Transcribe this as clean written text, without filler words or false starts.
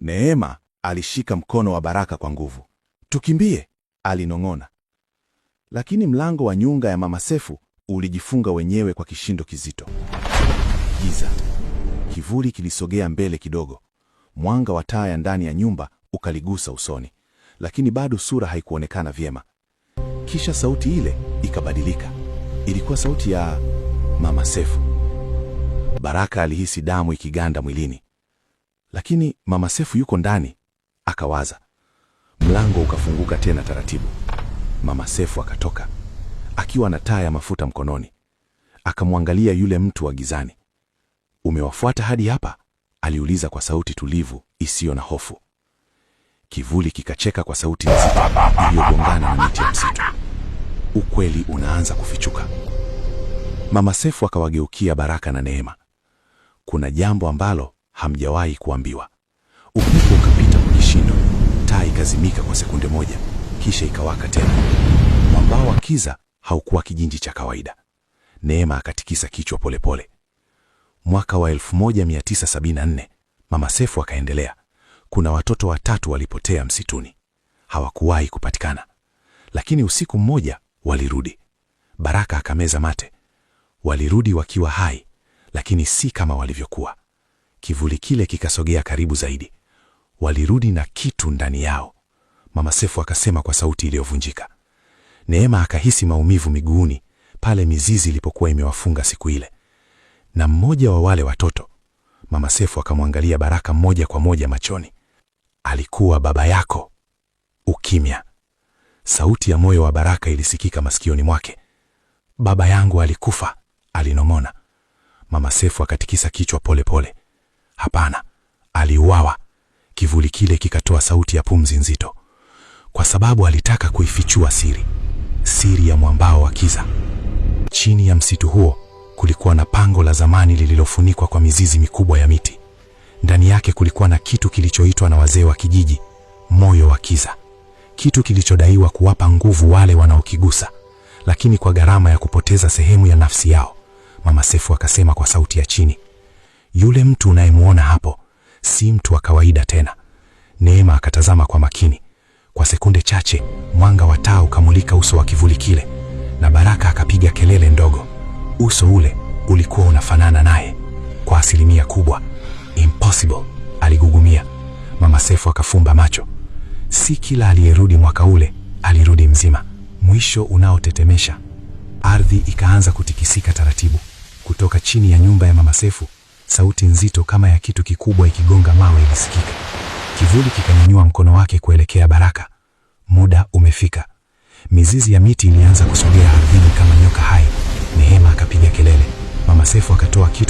Neema alishika mkono wa Baraka kwa nguvu. Tukimbie, alinong'ona. Lakini mlango wa nyumba ya Mama Sefu ulijifunga wenyewe kwa kishindo kizito. Giza. Kivuli kilisogea mbele kidogo. Mwanga wa taa ya ndani ya nyumba ukaligusa usoni, lakini bado sura haikuonekana vyema. Kisha sauti ile ikabadilika. Ilikuwa sauti ya Mama Sefu. Baraka alihisi damu ikiganda mwilini. Lakini Mama Sefu yuko ndani, akawaza. Mlango ukafunguka tena taratibu. Mama Sefu akatoka, akiwa na taa ya mafuta mkononi. Akamwangalia yule mtu wa gizani. Umewafuata hadi hapa? Aliuliza kwa sauti tulivu isiyo na hofu. Kivuli kikacheka kwa sauti nzito iliyogongana na miti ya msitu. Ukweli unaanza kufichuka. Mama Sefu akawageukia Baraka na Neema. Kuna jambo ambalo hamjawahi kuambiwa. Upepo ukapita kwa kishindo, taa ikazimika kwa sekunde moja, kisha ikawaka tena. Mwambao wa kiza haukuwa kijinji cha kawaida. Neema akatikisa kichwa polepole. Mwaka wa 1974, Mama Sefu akaendelea. Kuna watoto 3 walipotea msituni. Hawakuwahi kupatikana. Lakini usiku mmoja walirudi. Baraka akameza mate. Walirudi wakiwa hai, lakini si kama walivyokuwa. Kivuli kile kikasogea karibu zaidi. Walirudi na kitu ndani yao. Mama Sefu akasema kwa sauti iliyovunjika. Neema akahisi maumivu miguuni pale mizizi ilipokuwa imewafunga siku ile. Na mmoja wa wale watoto, Mama Sefu akamwangalia Baraka moja kwa moja machoni. Alikuwa baba yako. Ukimya. Sauti ya moyo wa Baraka ilisikika masikioni mwake. Baba yangu alikufa, alinong'ona. Mama Sefu akatikisa kichwa pole pole. Hapana, aliuawa. Kivuli kile kikatoa sauti ya pumzi nzito. Kwa sababu alitaka kuifichua siri. Siri ya mwambao wa kiza. Chini ya msitu huo kulikuwa na pango la zamani lililofunikwa kwa mizizi mikubwa ya miti. Ndani yake kulikuwa na kitu kilichoitwa na wazee wa kijiji moyo wa kiza. Kitu kilichodaiwa kuwapa nguvu wale wanaokigusa, lakini kwa gharama ya kupoteza sehemu ya nafsi yao. Mama Sefu akasema kwa sauti ya chini. Yule mtu unayemuona hapo si mtu wa kawaida tena. Neema akatazama kwa makini. Kwa sekunde chache mwanga wa taa ukamulika uso wa kivuli kile, na Baraka akapiga kelele ndogo. Uso ule ulikuwa unafanana naye kwa asilimia kubwa. Impossible, aligugumia. Mama Sefu akafumba macho. Si kila aliyerudi mwaka ule alirudi mzima. Mwisho unaotetemesha. Ardhi ikaanza kutikisika taratibu. Kutoka chini ya nyumba ya Mama Sefu, sauti nzito kama ya kitu kikubwa ikigonga mawe ilisikika. Kivuli kikanyanyua mkono wake kuelekea Baraka. Muda umefika. Mizizi ya miti ilianza kusogea ardhini kama nyoka hai. Neema akapiga kelele. Mama Sefu akatoa kitu